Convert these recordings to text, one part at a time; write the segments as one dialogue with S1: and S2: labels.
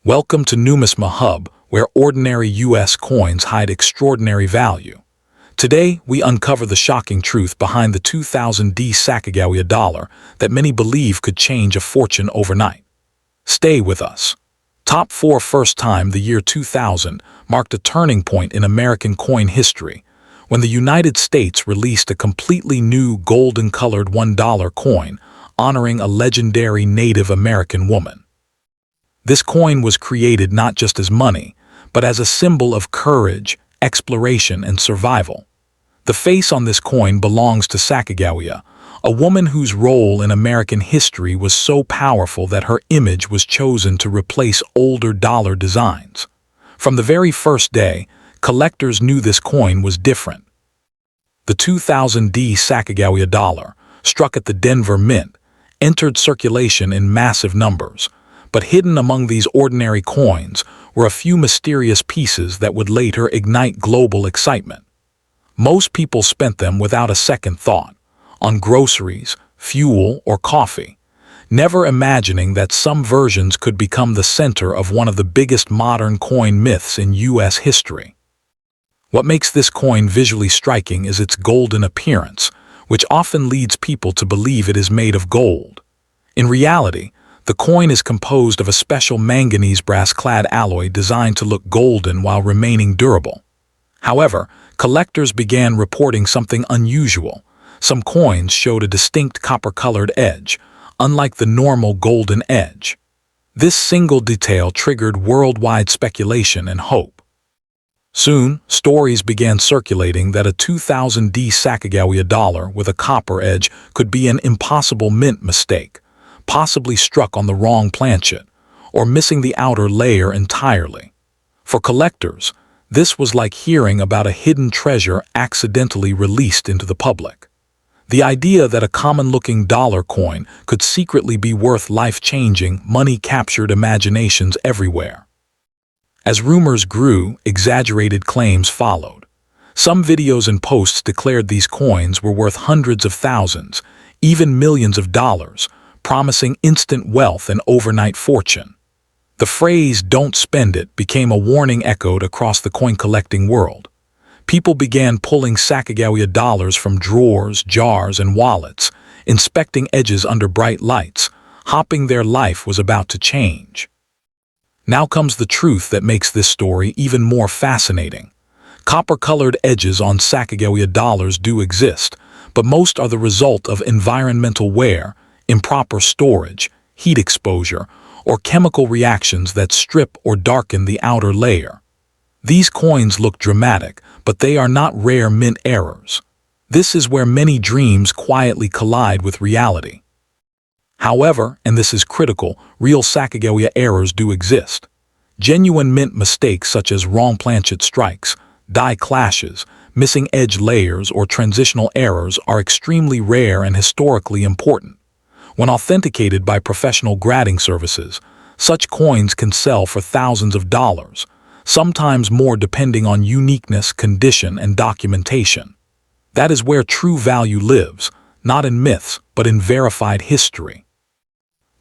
S1: Welcome to Numisma Hub, where ordinary U.S. coins hide extraordinary value. Today, we uncover the shocking truth behind the 2000 Sacagawea dollar that many believe could change a fortune overnight. Stay with us. Top 4. First time, the year 2000 marked a turning point in American coin history when the United States released a completely new golden-colored $1 coin honoring a legendary Native American woman. This coin was created not just as money, but as a symbol of courage, exploration, and survival. The face on this coin belongs to Sacagawea, a woman whose role in American history was so powerful that her image was chosen to replace older dollar designs. From the very first day, collectors knew this coin was different. The 2000 Sacagawea dollar, struck at the Denver Mint, entered circulation in massive numbers. But hidden among these ordinary coins were a few mysterious pieces that would later ignite global excitement. Most people spent them without a second thought, on groceries, fuel, or coffee, never imagining that some versions could become the center of one of the biggest modern coin myths in U.S. history. What makes this coin visually striking is its golden appearance, which often leads people to believe it is made of gold. In reality, the coin is composed of a special manganese brass-clad alloy designed to look golden while remaining durable. However, collectors began reporting something unusual. Some coins showed a distinct copper-colored edge, unlike the normal golden edge. This single detail triggered worldwide speculation and hope. Soon, stories began circulating that a 2000 Sacagawea dollar with a copper edge could be an impossible mint mistake, possibly struck on the wrong planchet, or missing the outer layer entirely. For collectors, this was like hearing about a hidden treasure accidentally released into the public. The idea that a common-looking dollar coin could secretly be worth life-changing money captured imaginations everywhere. As rumors grew, exaggerated claims followed. Some videos and posts declared these coins were worth hundreds of thousands, even millions of dollars, promising instant wealth and overnight fortune. The phrase "don't spend it" became a warning echoed across the coin-collecting world. People began pulling Sacagawea dollars from drawers, jars, and wallets, inspecting edges under bright lights, hoping their life was about to change. Now comes the truth that makes this story even more fascinating. Copper-colored edges on Sacagawea dollars do exist, but most are the result of environmental wear, improper storage, heat exposure, or chemical reactions that strip or darken the outer layer. These coins look dramatic, but they are not rare mint errors. This is where many dreams quietly collide with reality. However, and this is critical, real Sacagawea errors do exist. Genuine mint mistakes such as wrong planchet strikes, die clashes, missing edge layers, or transitional errors are extremely rare and historically important. When authenticated by professional grading services, such coins can sell for thousands of dollars, sometimes more depending on uniqueness, condition, and documentation. That is where true value lives, not in myths, but in verified history.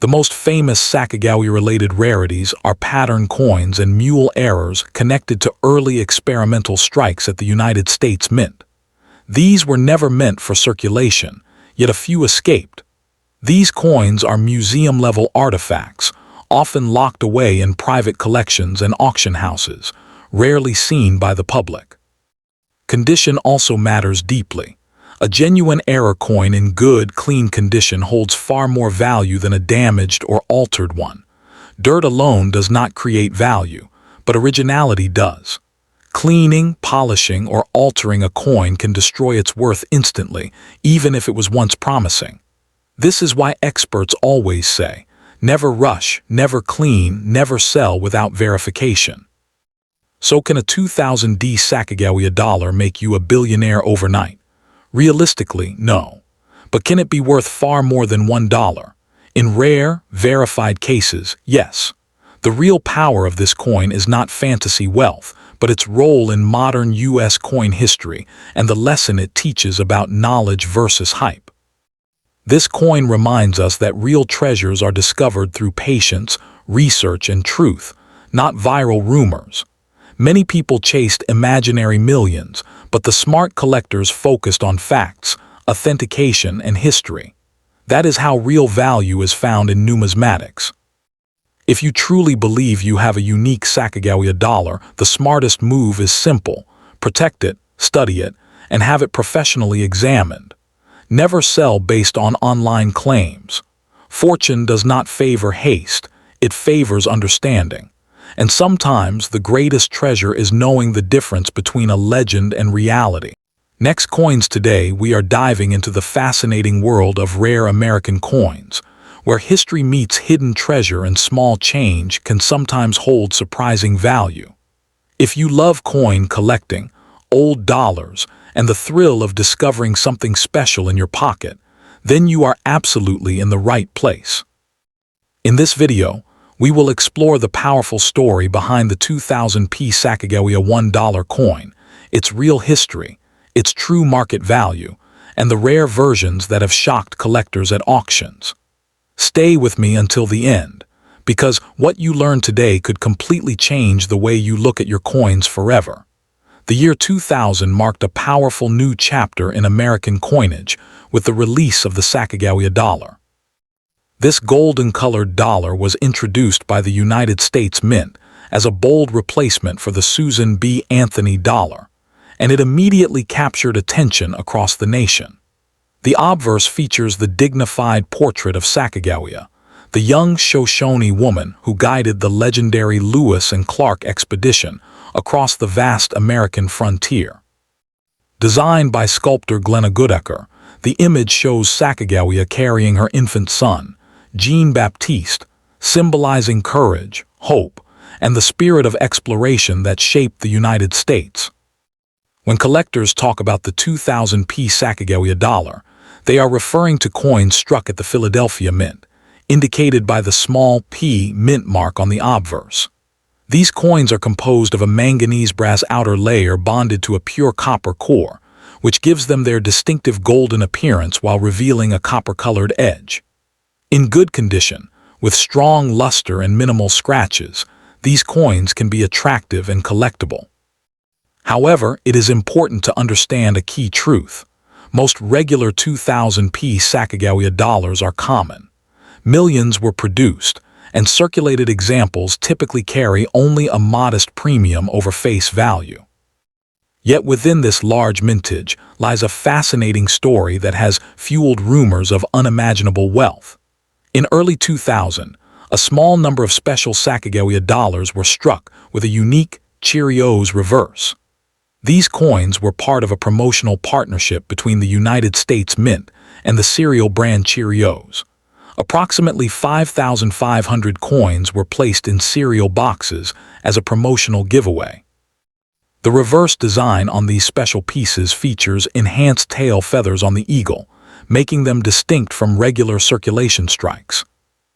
S1: The most famous Sacagawea-related rarities are pattern coins and mule errors connected to early experimental strikes at the United States Mint. These were never meant for circulation, yet a few escaped. These coins are museum-level artifacts, often locked away in private collections and auction houses, rarely seen by the public. Condition also matters deeply. A genuine error coin in good, clean condition holds far more value than a damaged or altered one. Dirt alone does not create value, but originality does. Cleaning, polishing, or altering a coin can destroy its worth instantly, even if it was once promising. This is why experts always say, never rush, never clean, never sell without verification. So can a 2000 Sacagawea dollar make you a billionaire overnight? Realistically, no. But can it be worth far more than $1? In rare, verified cases, yes. The real power of this coin is not fantasy wealth, but its role in modern U.S. coin history and the lesson it teaches about knowledge versus hype. This coin reminds us that real treasures are discovered through patience, research, and truth, not viral rumors. Many people chased imaginary millions, but the smart collectors focused on facts, authentication, and history. That is how real value is found in numismatics. If you truly believe you have a unique Sacagawea dollar, the smartest move is simple: protect it, study it, and have it professionally examined. Never sell based on online claims. Fortune does not favor haste, it favors understanding. And sometimes the greatest treasure is knowing the difference between a legend and reality. Next Coins today, we are diving into the fascinating world of rare American coins, where history meets hidden treasure and small change can sometimes hold surprising value. If you love coin collecting, old dollars, and the thrill of discovering something special in your pocket, then you are absolutely in the right place. In this video, we will explore the powerful story behind the 2000p Sacagawea $1 coin, its real history, its true market value, and the rare versions that have shocked collectors at auctions. Stay with me until the end, because what you learn today could completely change the way you look at your coins forever. The year 2000 marked a powerful new chapter in American coinage with the release of the Sacagawea dollar. This golden-colored dollar was introduced by the United States Mint as a bold replacement for the Susan B. Anthony dollar, and it immediately captured attention across the nation. The obverse features the dignified portrait of Sacagawea, the young Shoshone woman who guided the legendary Lewis and Clark expedition across the vast American frontier. Designed by sculptor Glenna Goodacre, the image shows Sacagawea carrying her infant son, Jean-Baptiste, symbolizing courage, hope, and the spirit of exploration that shaped the United States. When collectors talk about the 2000p Sacagawea dollar, they are referring to coins struck at the Philadelphia Mint, indicated by the small P mint mark on the obverse. These coins are composed of a manganese brass outer layer bonded to a pure copper core, which gives them their distinctive golden appearance while revealing a copper-colored edge. In good condition, with strong luster and minimal scratches, these coins can be attractive and collectible. However, it is important to understand a key truth. Most regular 2000p Sacagawea dollars are common. Millions were produced, and circulated examples typically carry only a modest premium over face value. Yet within this large mintage lies a fascinating story that has fueled rumors of unimaginable wealth. In early 2000, a small number of special Sacagawea dollars were struck with a unique Cheerios reverse. These coins were part of a promotional partnership between the United States Mint and the cereal brand Cheerios. Approximately 5,500 coins were placed in cereal boxes as a promotional giveaway. The reverse design on these special pieces features enhanced tail feathers on the eagle, making them distinct from regular circulation strikes.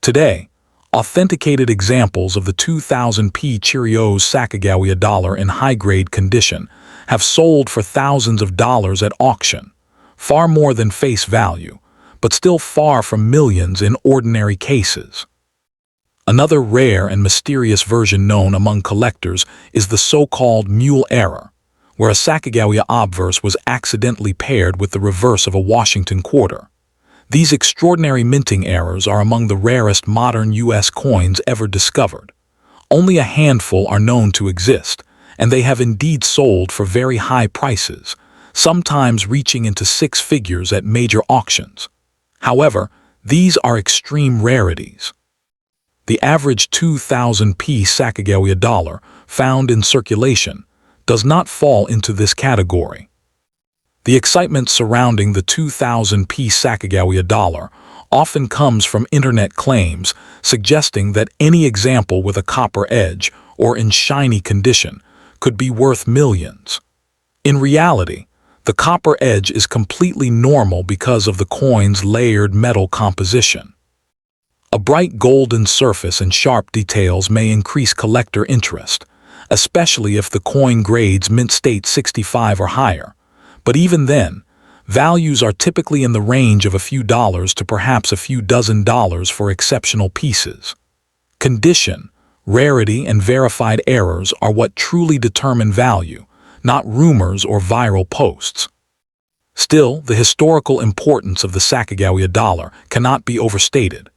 S1: Today, authenticated examples of the 2000p Cheerios Sacagawea dollar in high-grade condition have sold for thousands of dollars at auction, far more than face value, but still far from millions in ordinary cases. Another rare and mysterious version known among collectors is the so-called mule error, where a Sacagawea obverse was accidentally paired with the reverse of a Washington quarter. These extraordinary minting errors are among the rarest modern U.S. coins ever discovered. Only a handful are known to exist, and they have indeed sold for very high prices, sometimes reaching into six figures at major auctions. However, these are extreme rarities. The average 2000p Sacagawea dollar found in circulation does not fall into this category. The excitement surrounding the 2000p Sacagawea dollar often comes from internet claims suggesting that any example with a copper edge or in shiny condition could be worth millions. In reality, the copper edge is completely normal because of the coin's layered metal composition. A bright golden surface and sharp details may increase collector interest, especially if the coin grades mint state 65 or higher. But even then, values are typically in the range of a few dollars to perhaps a few dozen dollars for exceptional pieces. Condition, Rarity and verified errors are what truly determine value, not rumors or viral posts. Still, the historical importance of the Sacagawea dollar cannot be overstated.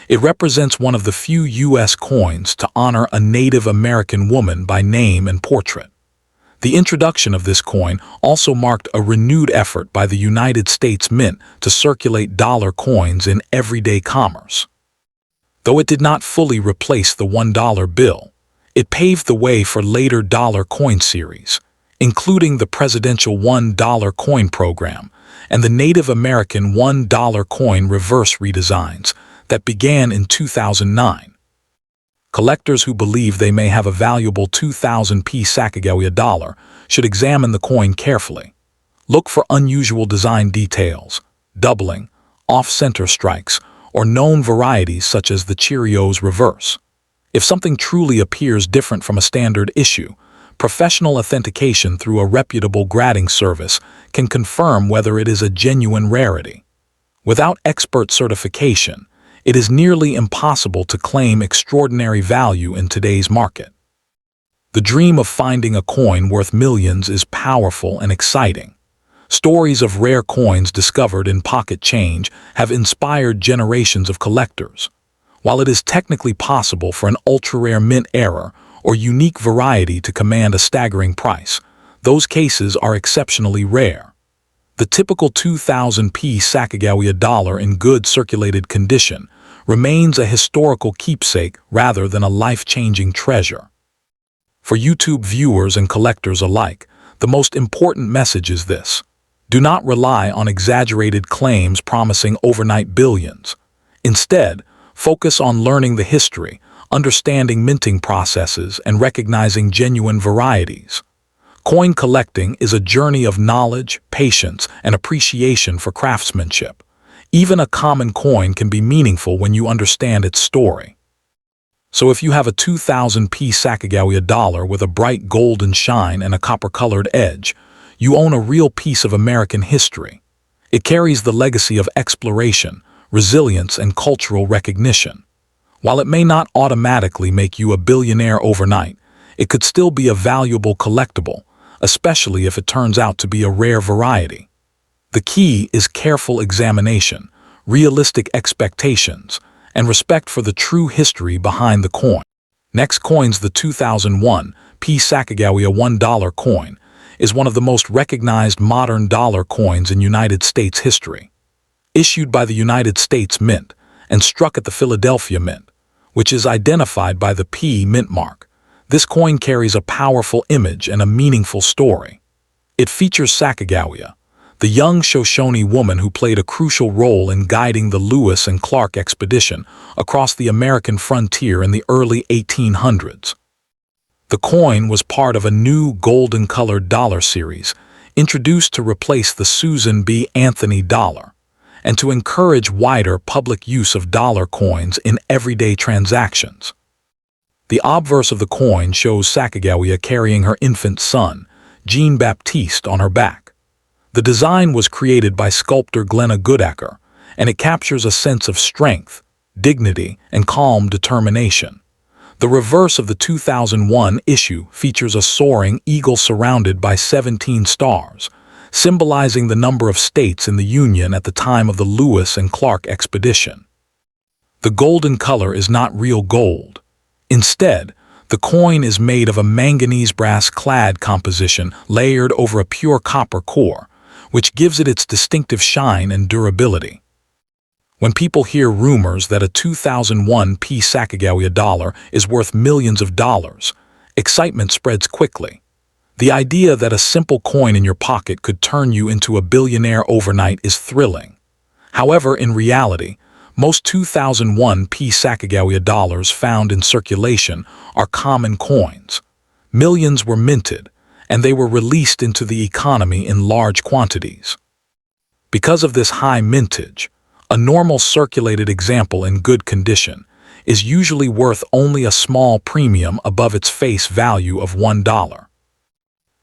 S1: It represents one of the few U.S. coins to honor a Native American woman by name and portrait. The introduction of this coin also marked a renewed effort by the United States Mint to circulate dollar coins in everyday commerce. Though it did not fully replace the $1 bill, it paved the way for later dollar coin series, including the presidential $1 coin program and the Native American $1 coin reverse redesigns that began in 2009. Collectors who believe they may have a valuable 2000p Sacagawea dollar should examine the coin carefully. Look for unusual design details, doubling, off-center strikes, or known varieties such as the Cheerios reverse. If something truly appears different from a standard issue, professional authentication through a reputable grading service can confirm whether it is a genuine rarity. Without expert certification, it is nearly impossible to claim extraordinary value in today's market. The dream of finding a coin worth millions is powerful and exciting. Stories of rare coins discovered in pocket change have inspired generations of collectors. While it is technically possible for an ultra-rare mint error or unique variety to command a staggering price, those cases are exceptionally rare. The typical 2000p Sacagawea dollar in good circulated condition remains a historical keepsake rather than a life-changing treasure. For YouTube viewers and collectors alike, the most important message is this: do not rely on exaggerated claims promising overnight billions. Instead, focus on learning the history, understanding minting processes, and recognizing genuine varieties. Coin collecting is a journey of knowledge, patience, and appreciation for craftsmanship. Even a common coin can be meaningful when you understand its story. So if you have a 2000p Sacagawea dollar with a bright golden shine and a copper-colored edge, you own a real piece of American history. It carries the legacy of exploration, resilience, and cultural recognition. While it may not automatically make you a billionaire overnight, it could still be a valuable collectible, especially if it turns out to be a rare variety. The key is careful examination, realistic expectations, and respect for the true history behind the coin. Next coin's the 2001p Sacagawea $1 coin is one of the most recognized modern dollar coins in United States history. Issued by the United States Mint and struck at the Philadelphia Mint, which is identified by the P mint mark, this coin carries a powerful image and a meaningful story. It features Sacagawea, the young Shoshone woman who played a crucial role in guiding the Lewis and Clark expedition across the American frontier in the early 1800s. The coin was part of a new golden-colored dollar series introduced to replace the Susan B. Anthony dollar and to encourage wider public use of dollar coins in everyday transactions. The obverse of the coin shows Sacagawea carrying her infant son, Jean-Baptiste, on her back. The design was created by sculptor Glenna Goodacker, and it captures a sense of strength, dignity, and calm determination. The reverse of the 2001 issue features a soaring eagle surrounded by 17 stars, symbolizing the number of states in the Union at the time of the Lewis and Clark expedition. The golden color is not real gold. Instead, the coin is made of a manganese brass-clad composition layered over a pure copper core, which gives it its distinctive shine and durability. When people hear rumors that a 2001p Sacagawea dollar is worth millions of dollars, excitement spreads quickly. The idea that a simple coin in your pocket could turn you into a billionaire overnight is thrilling. However, in reality, most 2001p Sacagawea dollars found in circulation are common coins. Millions were minted, and they were released into the economy in large quantities. Because of this high mintage, a normal circulated example in good condition is usually worth only a small premium above its face value of $1.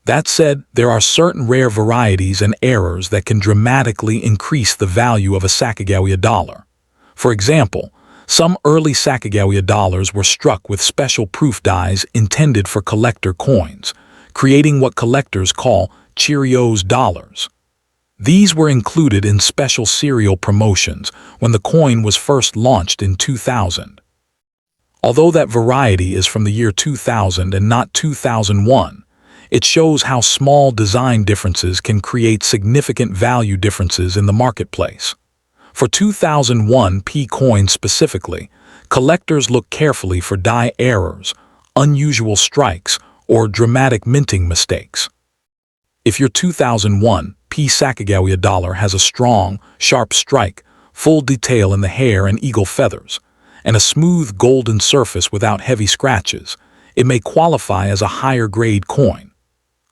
S1: That said, there are certain rare varieties and errors that can dramatically increase the value of a Sacagawea dollar. For example, Some early Sacagawea dollars were struck with special proof dies intended for collector coins, creating what collectors call Cheerios dollars. These were included in special cereal promotions when the coin was first launched in 2000. Although that variety is from the year 2000 and not 2001, it shows how small design differences can create significant value differences in the marketplace. For 2001 P coins specifically, collectors look carefully for die errors, unusual strikes, or dramatic minting mistakes. If your 2001 P Sacagawea dollar has a strong, sharp strike, full detail in the hair and eagle feathers, and a smooth golden surface without heavy scratches, it may qualify as a higher grade coin.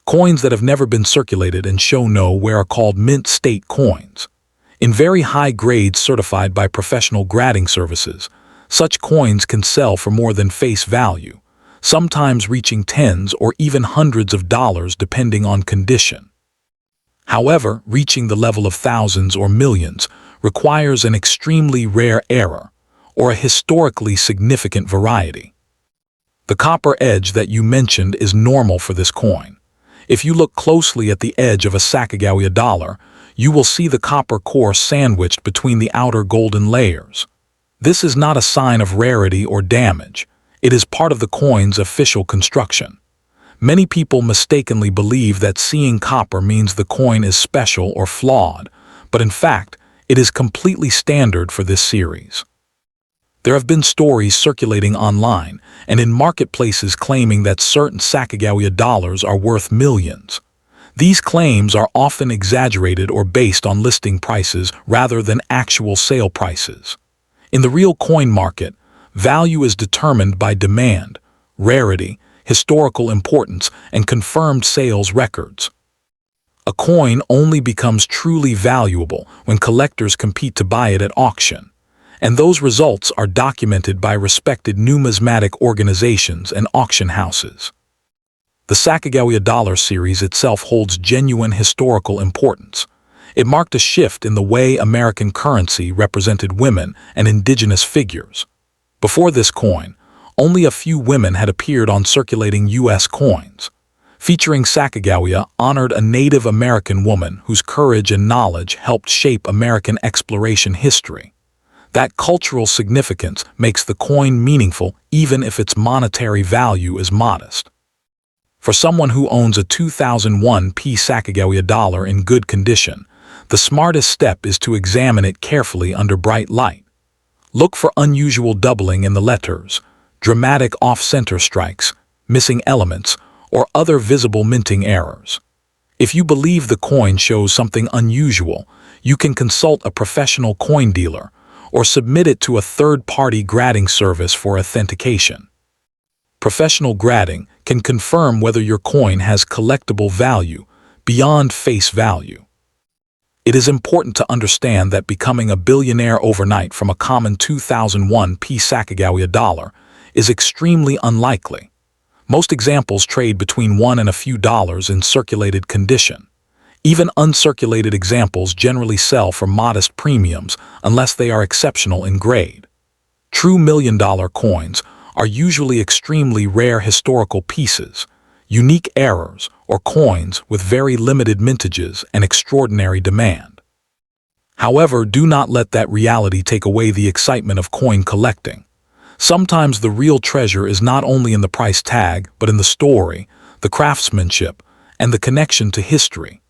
S1: Coins that have never been circulated and show no wear are called mint state coins. In very high grades certified by professional grading services, such coins can sell for more than face value, sometimes reaching tens or even hundreds of dollars depending on condition. However, reaching the level of thousands or millions requires an extremely rare error or a historically significant variety. The copper edge that you mentioned is normal for this coin. If you look closely at the edge of a Sacagawea dollar, you will see the copper core sandwiched between the outer golden layers. This is not a sign of rarity or damage. It is part of the coin's official construction. Many people mistakenly believe that seeing copper means the coin is special or flawed, but in fact, it is completely standard for this series. There have been stories circulating online and in marketplaces claiming that certain Sacagawea dollars are worth millions. These claims are often exaggerated or based on listing prices rather than actual sale prices. In the real coin market, value is determined by demand, rarity, historical importance, and confirmed sales records. A coin only becomes truly valuable when collectors compete to buy it at auction, and those results are documented by respected numismatic organizations and auction houses. The Sacagawea dollar series itself holds genuine historical importance. It marked a shift in the way American currency represented women and indigenous figures. Before this coin, only a few women had appeared on circulating U.S. coins. Featuring Sacagawea honored a Native American woman whose courage and knowledge helped shape American exploration history. That cultural significance makes the coin meaningful even if its monetary value is modest. For someone who owns a 2001 P Sacagawea dollar in good condition, the smartest step is to examine it carefully under bright light. Look for unusual doubling in the letters, dramatic off-center strikes, missing elements, or other visible minting errors. If you believe the coin shows something unusual, you can consult a professional coin dealer or submit it to a third-party grading service for authentication. Professional grading can confirm whether your coin has collectible value beyond face value. It is important to understand that becoming a billionaire overnight from a common 2001 P Sacagawea dollar is extremely unlikely. Most examples trade between $1 and a few dollars in circulated condition. Even uncirculated examples generally sell for modest premiums unless they are exceptional in grade. True million-dollar coins are usually extremely rare historical pieces, unique errors, or coins with very limited mintages and extraordinary demand. However, do not let that reality take away the excitement of coin collecting. Sometimes the real treasure is not only in the price tag, but in the story, the craftsmanship, and the connection to history.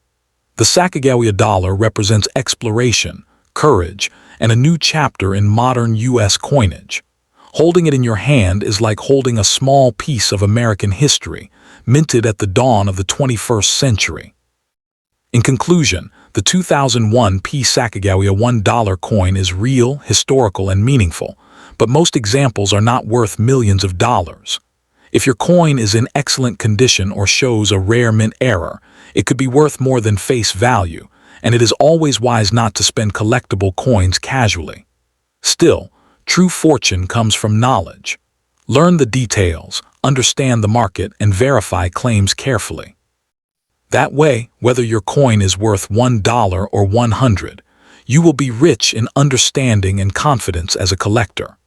S1: The Sacagawea dollar represents exploration, courage, and a new chapter in modern U.S. coinage. Holding it in your hand is like holding a small piece of American history, minted at the dawn of the 21st century. In conclusion, the 2001 P Sacagawea $1 coin is real, historical, and meaningful, but most examples are not worth millions of dollars. If your coin is in excellent condition or shows a rare mint error, it could be worth more than face value, and it is always wise not to spend collectible coins casually. Still, true fortune comes from knowledge. Learn the details, understand the market, and verify claims carefully. That way, whether your coin is worth $1 or 100, you will be rich in understanding and confidence as a collector.